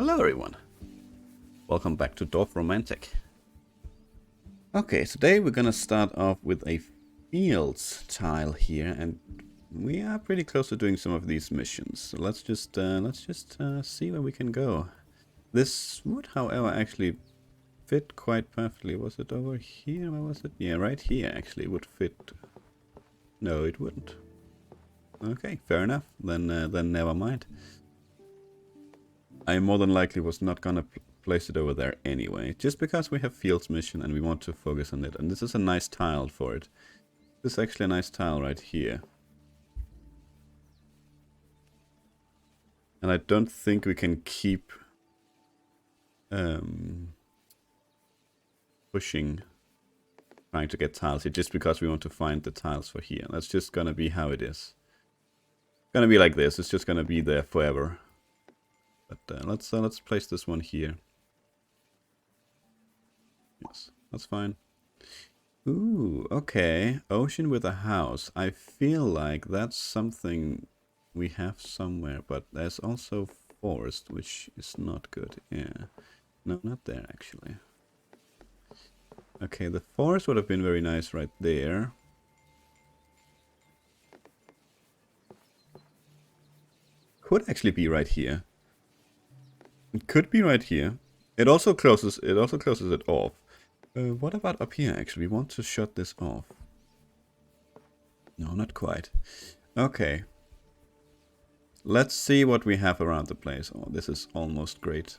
Hello everyone, welcome back to Dorfromantik. Okay, today we're gonna start off with a fields tile here, and we are pretty close to doing some of these missions. So let's just see where we can go. This would, however, actually fit quite perfectly. Was it over here? Where was it? Yeah, right here actually would fit. No, it wouldn't. Okay, fair enough. Then never mind. I more than likely was not gonna place it over there anyway, just because we have fields mission and we want to focus on it. And this is a nice tile for it. This is actually a nice tile right here. And I don't think we can keep pushing, trying to get tiles here just because we want to find the tiles for here. That's just gonna be how it is. It's gonna be like this. It's just gonna be there forever. But let's place this one here. Yes, that's fine. Ooh, okay. Ocean with a house. I feel like that's something we have somewhere, but there's also forest, which is not good. Yeah. No, not there, actually. Okay, the forest would have been very nice right there. Could actually be right here. It could be right here. It also closes it off. What about up here, actually? We want to shut this off. No, not quite. Okay. Let's see what we have around the place. Oh, this is almost great.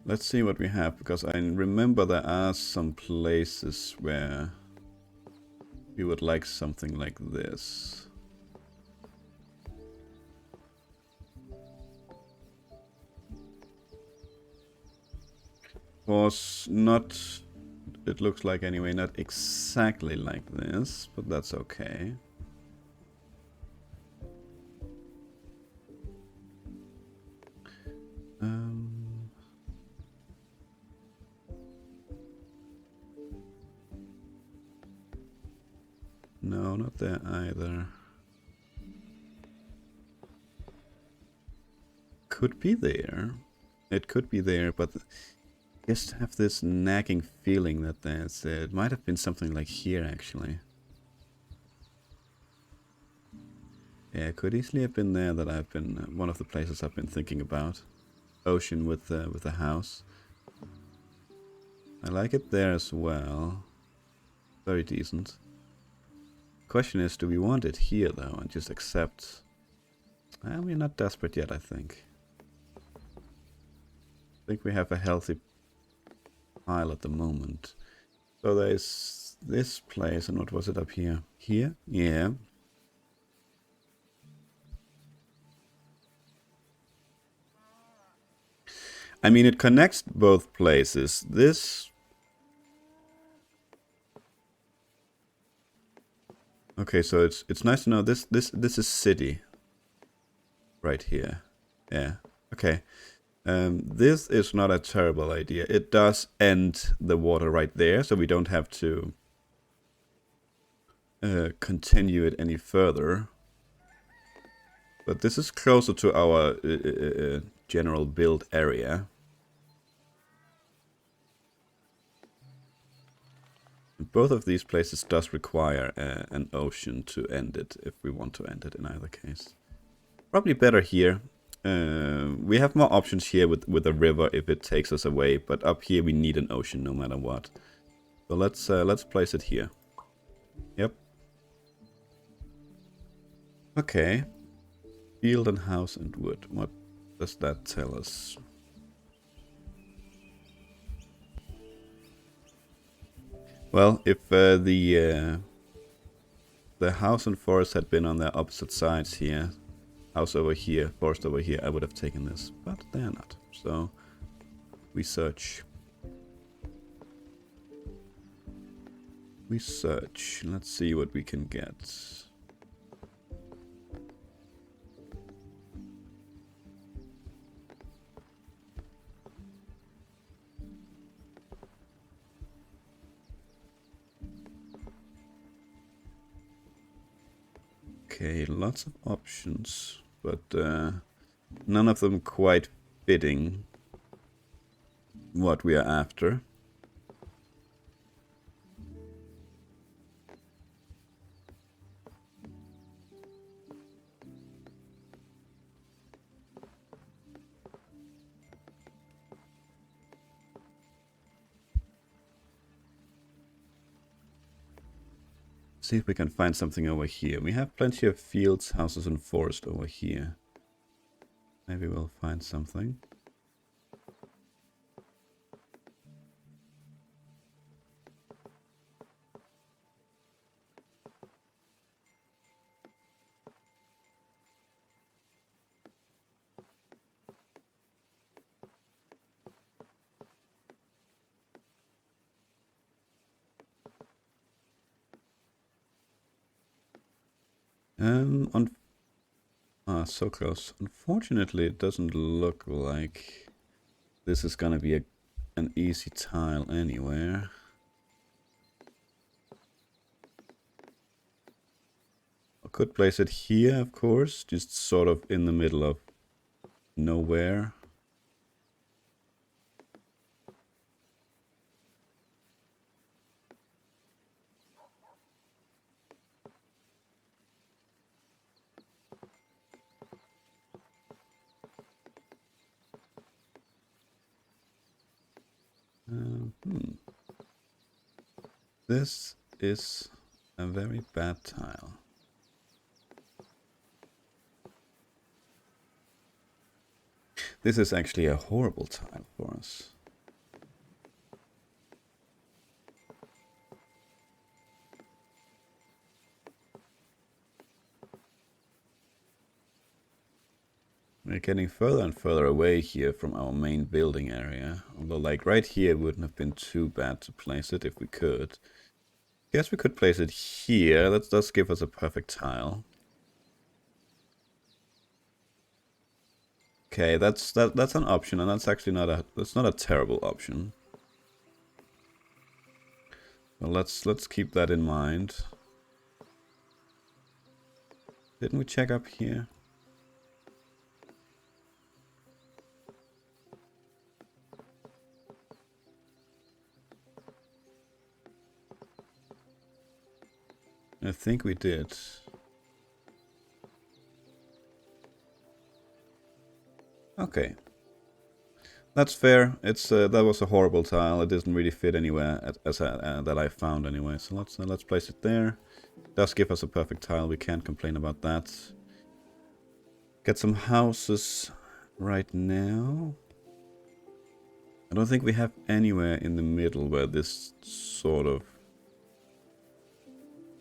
Let's see what we have, because I remember there are some places where we would like something like this. Was not, it looks like anyway, not exactly like this, but that's okay. No, not there either. Could be there. It could be there, but I just have this nagging feeling that there's... it might have been something like here, actually. Yeah, it could easily have been there that I've been... one of the places I've been thinking about. Ocean with the house. I like it there as well. Very decent. Question is, do we want it here, though, and just accept... we're not desperate yet, I think. I think we have a healthy pile at the moment. So there's this place, and what was it up here? Here? Yeah. I mean, it connects both places. This... okay, so it's nice to know this is city. Right here. Yeah. Okay. This is not a terrible idea. It does end the water right there, so we don't have to continue it any further. But this is closer to our general build area. Both of these places does require an ocean to end it, if we want to end it in either case. Probably better here. We have more options here with a river if it takes us away, but up here we need an ocean no matter what. So let's place it here. Yep. Okay. Field and house and wood. What does that tell us? Well, if the house and forest had been on their opposite sides here, house over here, forest over here, I would have taken this, but they're not. So we search. We search. Let's see what we can get. Okay, lots of options, but none of them quite fitting what we are after. See if we can find something over here. We have plenty of fields, houses, and forest over here. Maybe we'll find something. So close. Unfortunately, it doesn't look like this is gonna be an easy tile anywhere. I could place it here, of course, just sort of in the middle of nowhere. This is a very bad tile. This is actually a horrible tile for us. We're getting further and further away here from our main building area. Although, like, right here wouldn't have been too bad to place it if we could. Guess we could place it here. That does give us a perfect tile. Okay, that's an option, and that's actually not a terrible option. Well, let's keep that in mind. Didn't we check up here? I think we did. Okay. That's fair. It's that was a horrible tile. It doesn't really fit anywhere that I found anyway. So let's place it there. It does give us a perfect tile. We can't complain about that. Get some houses right now. I don't think we have anywhere in the middle where this sort of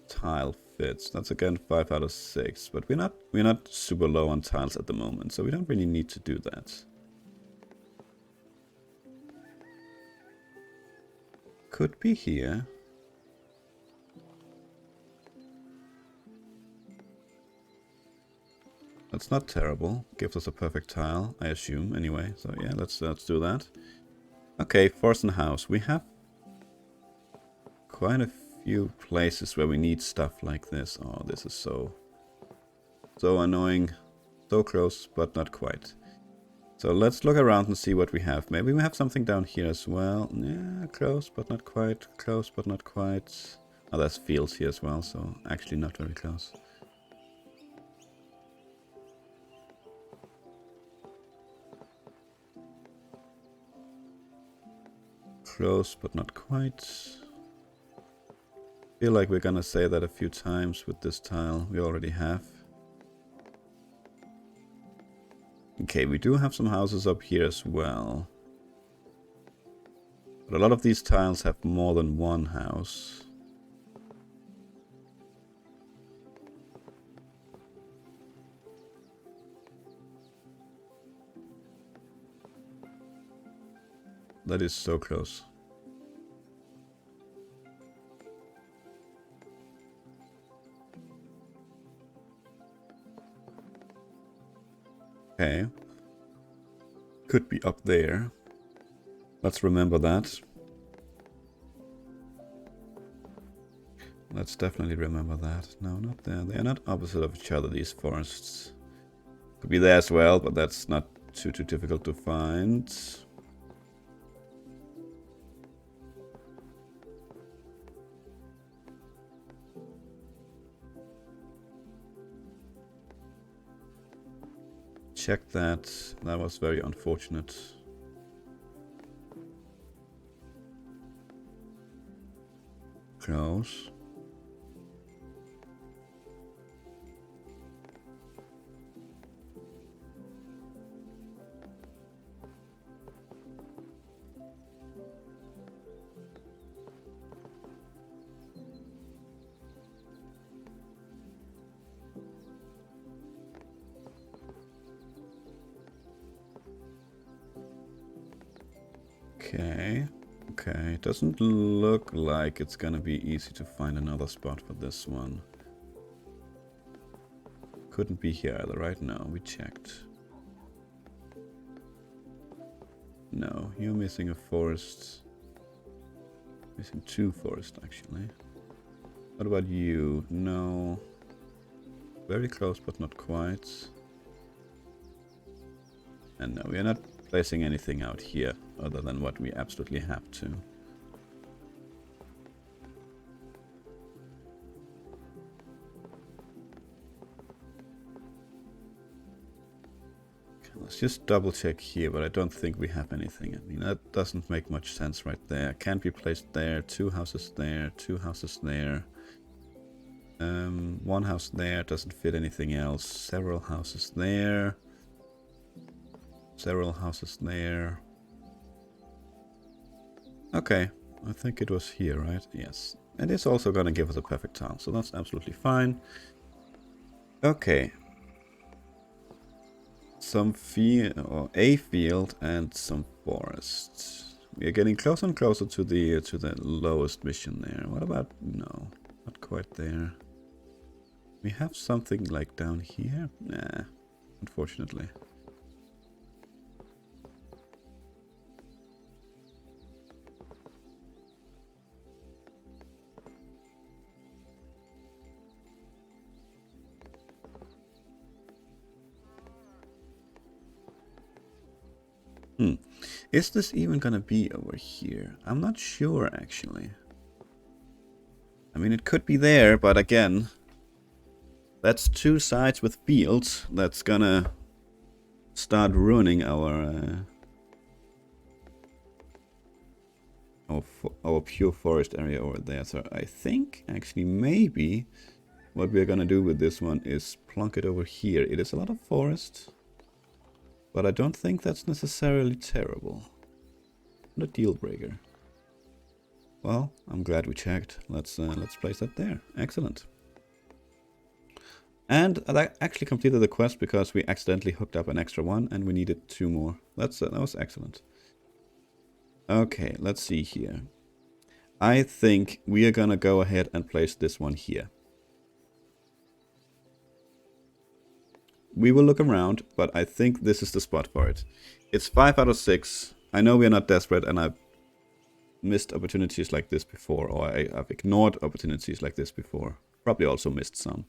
tile fits. That's again 5 out of 6, but we're not super low on tiles at the moment, so we don't really need to do that. Could be here. That's not terrible. Gives us a perfect tile, I assume, anyway. So yeah, let's do that. Okay, forest and house. We have quite a few places where we need stuff like this. Oh, this is so annoying. So close, but not quite. So let's look around and see what we have. Maybe we have something down here as well. Yeah, close, but not quite. Close, but not quite. Oh, there's fields here as well, so actually not very close. Close, but not quite. Feel like we're gonna say that a few times with this tile. We already have. Okay, we do have some houses up here as well. But a lot of these tiles have more than one house. That is so close. Okay. Could be up there. Let's remember that. Let's definitely remember that. No, not there. They are not opposite of each other, these forests. Could be there as well, but that's not too difficult to find. Check that. That was very unfortunate. Close. Okay. Okay, it doesn't look like it's gonna be easy to find another spot for this one. Couldn't be here either, right? No, we checked. No, you're missing a forest. Missing 2 forests, actually. What about you? No. Very close, but not quite. And no, we are not placing anything out here other than what we absolutely have to. Okay, let's just double check here, but I don't think we have anything. I mean, that doesn't make much sense right there. Can't be placed there, 2 houses there, 2 houses there. 1 house there, doesn't fit anything else. Several houses there. Several houses there. Okay, I think it was here, right? Yes. And it's also gonna give us a perfect tile, so that's absolutely fine. Okay. Some field, or a field, and some forest. We are getting closer and closer to the lowest mission there. What about, no, not quite there. We have something like down here? Nah, unfortunately. Is this even gonna be over here? I'm not sure, actually. I mean, it could be there, but again, that's 2 sides with fields. That's gonna start ruining our pure forest area over there. So I think, actually, maybe what we're gonna do with this one is plonk it over here. It is a lot of forest. But I don't think that's necessarily terrible. Not a deal breaker. Well, I'm glad we checked. Let's place that there. Excellent. And I actually completed the quest because we accidentally hooked up an extra one and we needed 2 more. That was excellent. Okay, let's see here. I think we are gonna go ahead and place this one here. We will look around, but I think this is the spot for it. It's 5 out of 6. I know we're not desperate, and I've missed opportunities like this before, or I've ignored opportunities like this before. Probably also missed some.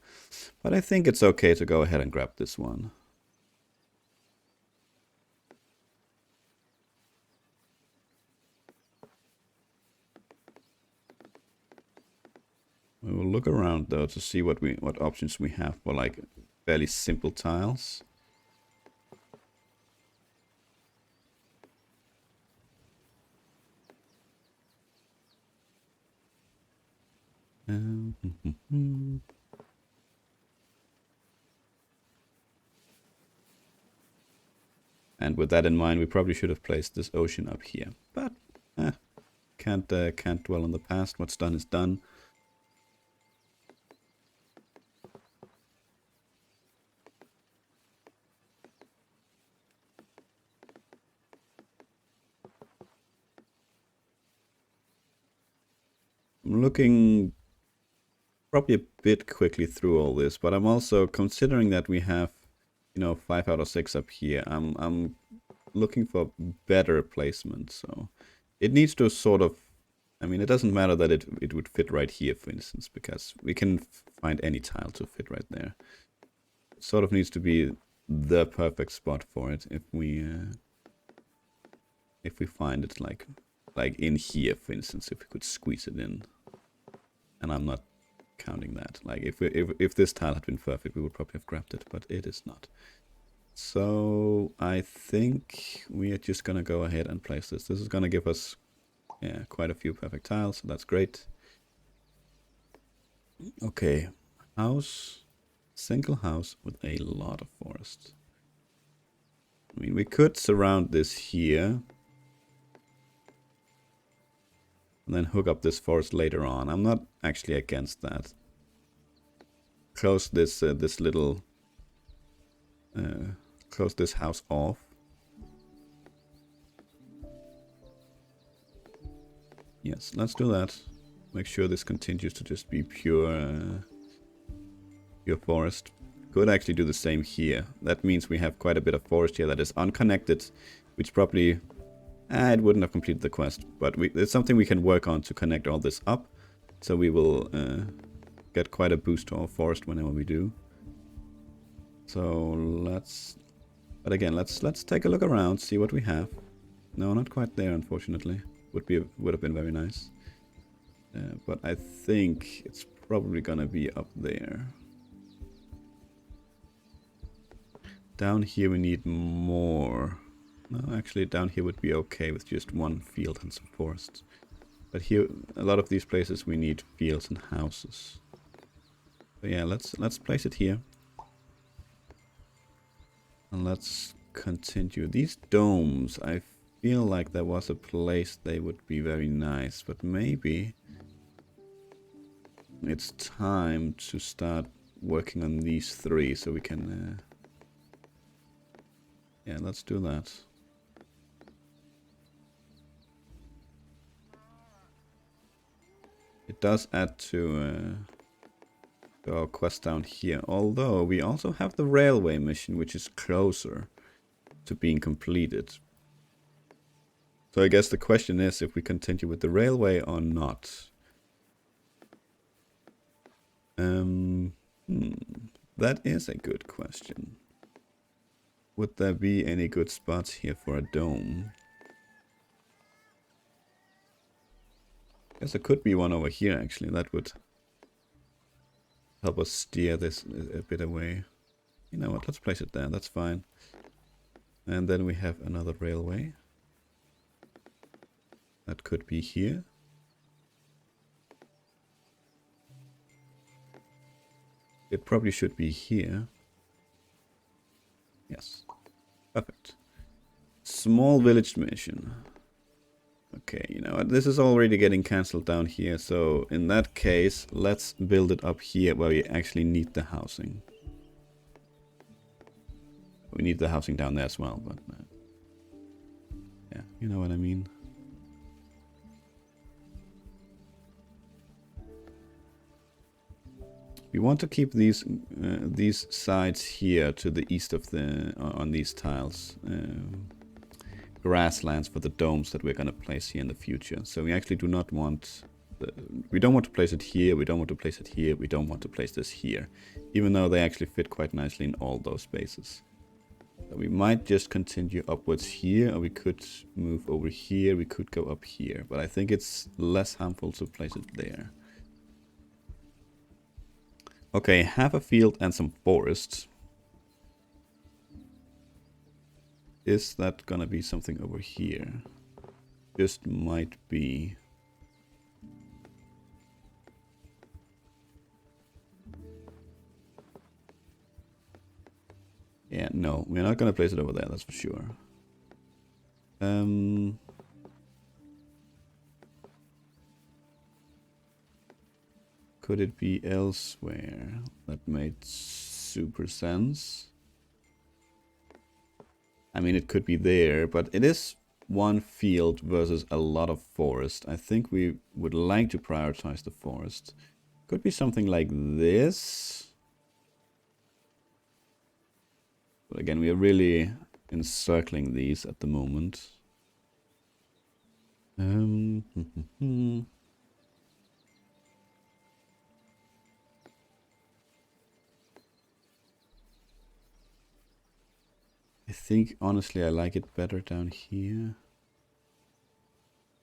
But I think it's okay to go ahead and grab this one. We will look around, though, to see what options we have for, like, fairly simple tiles. And with that in mind, we probably should have placed this ocean up here. But can't dwell on the past. What's done is done. I'm looking probably a bit quickly through all this, but I'm also considering that we have, you know, 5 out of 6 up here. I'm looking for better placement, so it needs to sort of, I mean, it doesn't matter that it would fit right here, for instance, because we can find any tile to fit right there. It sort of needs to be the perfect spot for it if we find it like in here, for instance, if we could squeeze it in. And I'm not counting that. Like if this tile had been perfect, we would probably have grabbed it, but it is not. So I think we are just gonna go ahead and place this. This is gonna give us quite a few perfect tiles, so that's great. Okay, house, single house with a lot of forest. I mean, we could surround this here and then hook up this forest later on. I'm not actually against that. Close this this little close this house off. Yes, let's do that. Make sure this continues to just be pure pure forest. Could actually do the same here. That means we have quite a bit of forest here that is unconnected, which probably it wouldn't have completed the quest, but it's something we can work on to connect all this up. So we will get quite a boost to our forest whenever we do. So but again, let's take a look around, see what we have. No, not quite there, unfortunately. Would have been very nice. But I think it's probably gonna be up there. Down here we need more. No, actually down here would be okay with just one field and some forests. But here, a lot of these places we need fields and houses. So yeah, let's place it here. And let's continue. These domes, I feel like there was a place they would be very nice, but maybe it's time to start working on these three so we can yeah, let's do that. It does add to our quest down here, although we also have the railway mission, which is closer to being completed. So I guess the question is if we continue with the railway or not. That is a good question. Would there be any good spots here for a dome? Guess there could be one over here, actually. That would help us steer this a bit away. You know what, let's place it there, that's fine. And then we have another railway. That could be here. It probably should be here. Yes. Perfect. Small village mission. Okay, you know what, this is already getting cancelled down here, so in that case, let's build it up here where we actually need the housing. We need the housing down there as well, but yeah, you know what I mean. We want to keep these sides here to the east of the on these tiles. Grasslands for the domes that we're going to place here in the future. So we actually do not want we don't want to place it here, we don't want to place it here, we don't want to place this here, even though they actually fit quite nicely in all those spaces. So we might just continue upwards here, or we could move over here, we could go up here, but I think it's less harmful to place it there. Okay, half a field and some forest. Is that gonna be something over here? Just might be. Yeah, no, we're not gonna place it over there, that's for sure. Could it be elsewhere? That made super sense. I mean, it could be there, but it is one field versus a lot of forest. I think we would like to prioritize the forest. Could be something like this. But again, we are really encircling these at the moment. think, honestly, I like it better down here.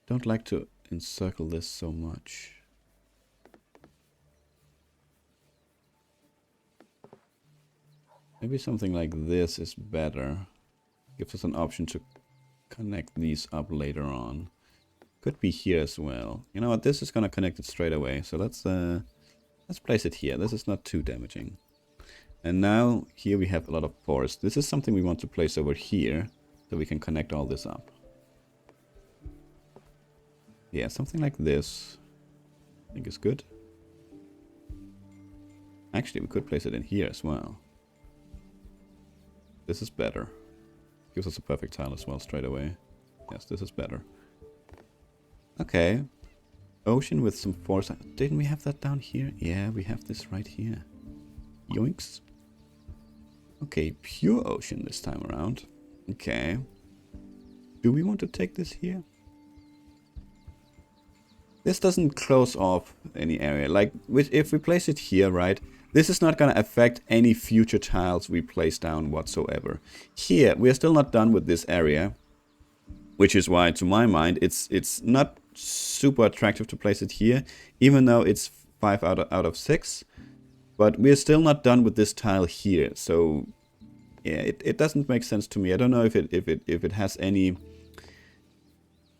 Don't like to encircle this so much. Maybe something like this is better. Gives us an option to connect these up later on. Could be here as well. You know what? This is gonna connect it straight away. So let's place it here. This is not too damaging. And now here we have a lot of forest. This is something we want to place over here, so we can connect all this up. Yeah, something like this, I think is good. Actually, we could place it in here as well. This is better. Gives us a perfect tile as well straight away. Yes, this is better. Okay. Ocean with some forest. Didn't we have that down here? Yeah, we have this right here. Yoinks. Okay, pure ocean this time around. Okay. Do we want to take this here? This doesn't close off any area. Like, if we place it here, right? This is not going to affect any future tiles we place down whatsoever. Here, we are still not done with this area. Which is why, to my mind, it's not super attractive to place it here. Even though it's 5 out of 6. But we're still not done with this tile here. So, yeah, it doesn't make sense to me. I don't know if it has any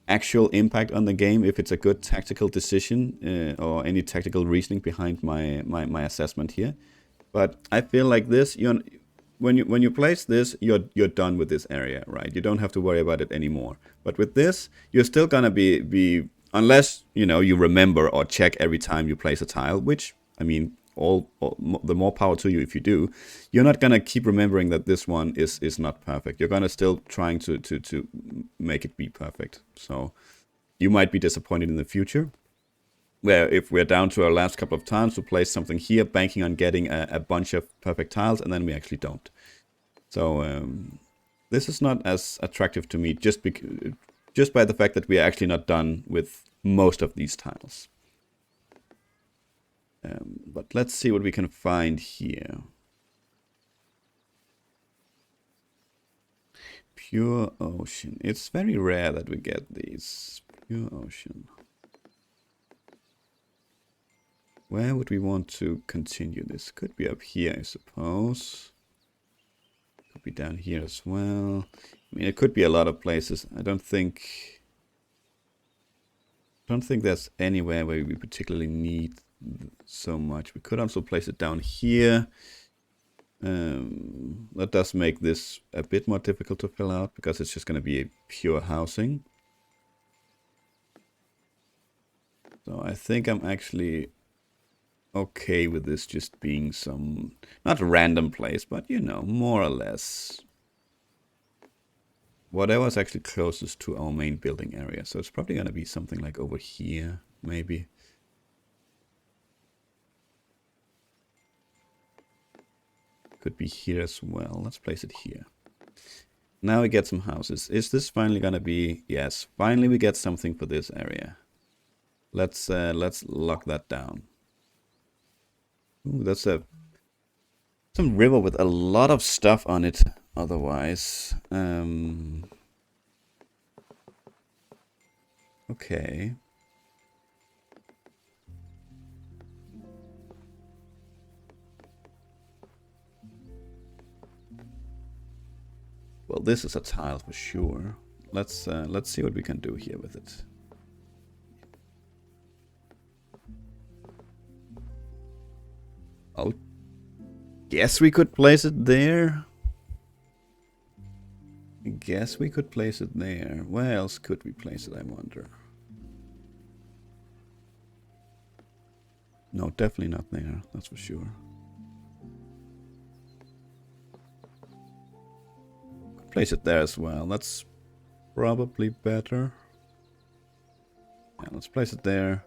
actual impact on the game, if it's a good tactical decision or any tactical reasoning behind my assessment here. But I feel like this, when you place this, you're done with this area, right? You don't have to worry about it anymore. But with this, you're still gonna be unless you remember or check every time you place a tile, which I mean, the more power to you if you do. You're not gonna keep remembering that this one is not perfect. You're gonna still trying to make it be perfect. So you might be disappointed in the future, where if we're down to our last couple of times to place something here, banking on getting a bunch of perfect tiles, and then we actually don't. So this is not as attractive to me just by the fact that we are actually not done with most of these tiles. But let's see what we can find here. Pure ocean. It's very rare that we get these. Pure ocean. Where would we want to continue this? Could be up here, I suppose. Could be down here as well. I mean, it could be a lot of places. I don't think there's anywhere where we particularly need so much. We could also place it down here. That does make this a bit more difficult to fill out because it's just going to be a pure housing. So I think I'm actually okay with this just being some, not a random place, but more or less whatever is actually closest to our main building area. So it's probably going to be something like over here, maybe. Could be here as well. Let's place it here. Now we get some houses. Is this finally gonna be? Yes, finally we get something for this area. Let's lock that down. Ooh, that's some river with a lot of stuff on it. Otherwise, okay. Well, this is a tile for sure. Let's see what we can do here with it. Oh, guess we could place it there. I guess we could place it there. Where else could we place it, I wonder? No, definitely not there, that's for sure. Place it there as well. That's probably better. Yeah, let's place it there.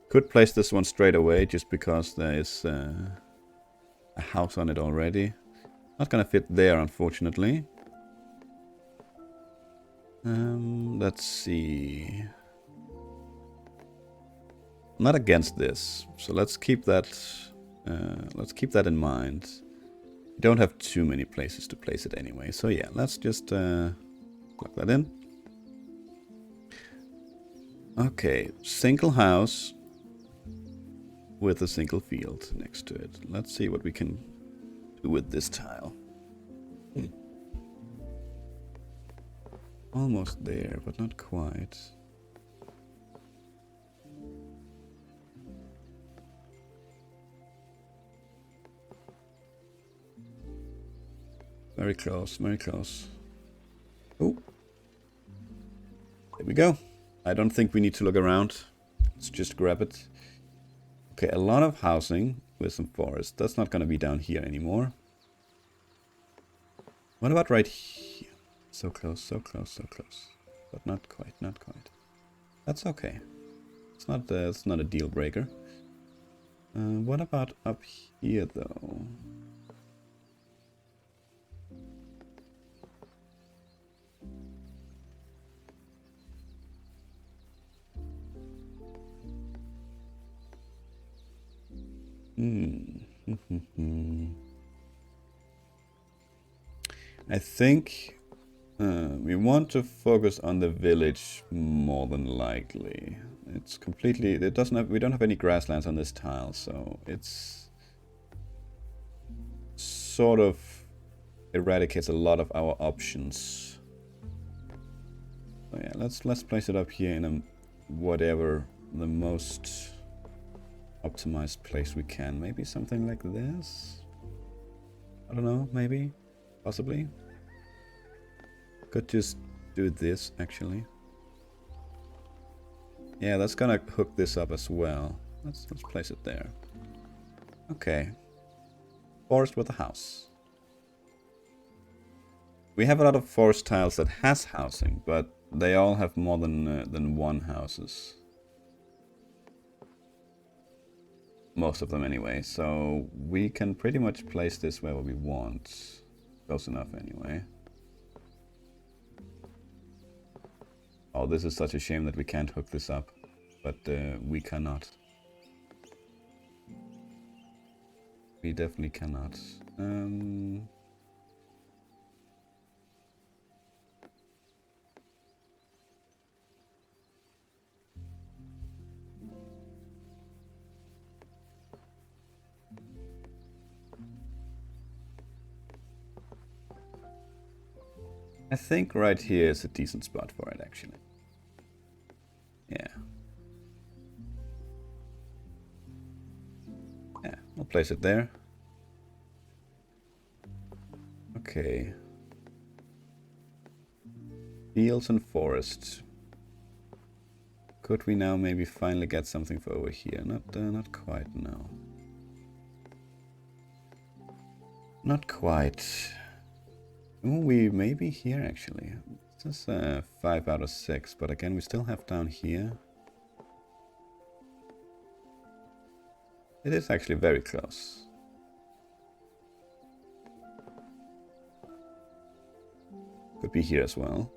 Could place this one straight away just because there is a house on it already. Not gonna fit there, unfortunately. Let's see. I'm not against this, so let's keep that. Let's keep that in mind. You don't have too many places to place it anyway. So yeah, let's just plug that in. Okay, single house with a single field next to it. Let's see what we can do with this tile. Almost there, but not quite. Very close, very close. Oh, there we go. I don't think we need to look around. Let's just grab it. Okay, a lot of housing with some forest. That's not going to be down here anymore. What about right here? So close, so close, so close. But not quite, not quite. That's okay. It's not a deal breaker. What about up here though? I think we want to focus on the village more than likely. It's completely, we don't have any grasslands on this tile, so it's sort of eradicates a lot of our options. So yeah, let's place it up here in a whatever the most optimized place we can. Maybe something like this. I don't know, maybe, possibly. Could just do this actually. Yeah, that's gonna hook this up as well. Let's place it there. Okay. Forest with a house. We have a lot of forest tiles that has housing, but they all have more than one houses. Most of them anyway, so we can pretty much place this wherever we want. Close enough anyway. Oh, this is such a shame that we can't hook this up, but we cannot. We definitely cannot. I think right here is a decent spot for it, actually. Yeah. Yeah, I'll place it there. Okay. Fields and forests. Could we now maybe finally get something for over here? Not quite, no. Not quite. Oh, we may be here actually. This is 5 out of 6, but again we still have down here. It is actually very close. Could be here as well.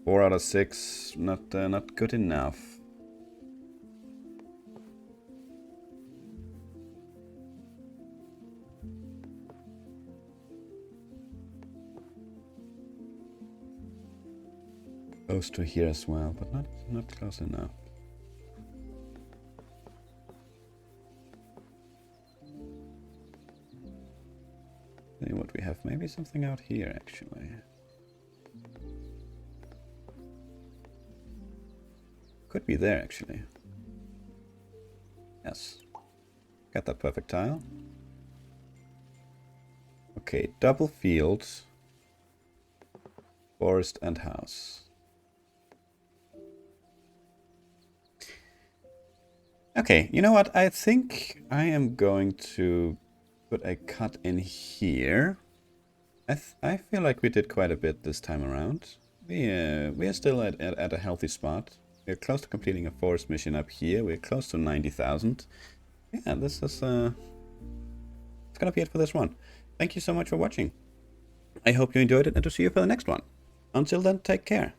Four out of 6, not good enough. Close to here as well, but not close enough. See what we have. Maybe something out here actually. Could be there actually. Yes. Got that perfect tile. Okay, double fields, forest and house. Okay, you know what? I think I am going to put a cut in here. I feel like we did quite a bit this time around. We are still at a healthy spot. We're close to completing a forest mission up here. We're close to 90,000. Yeah, this is it's gonna be it for this one. Thank you so much for watching. I hope you enjoyed it and to see you for the next one. Until then, take care.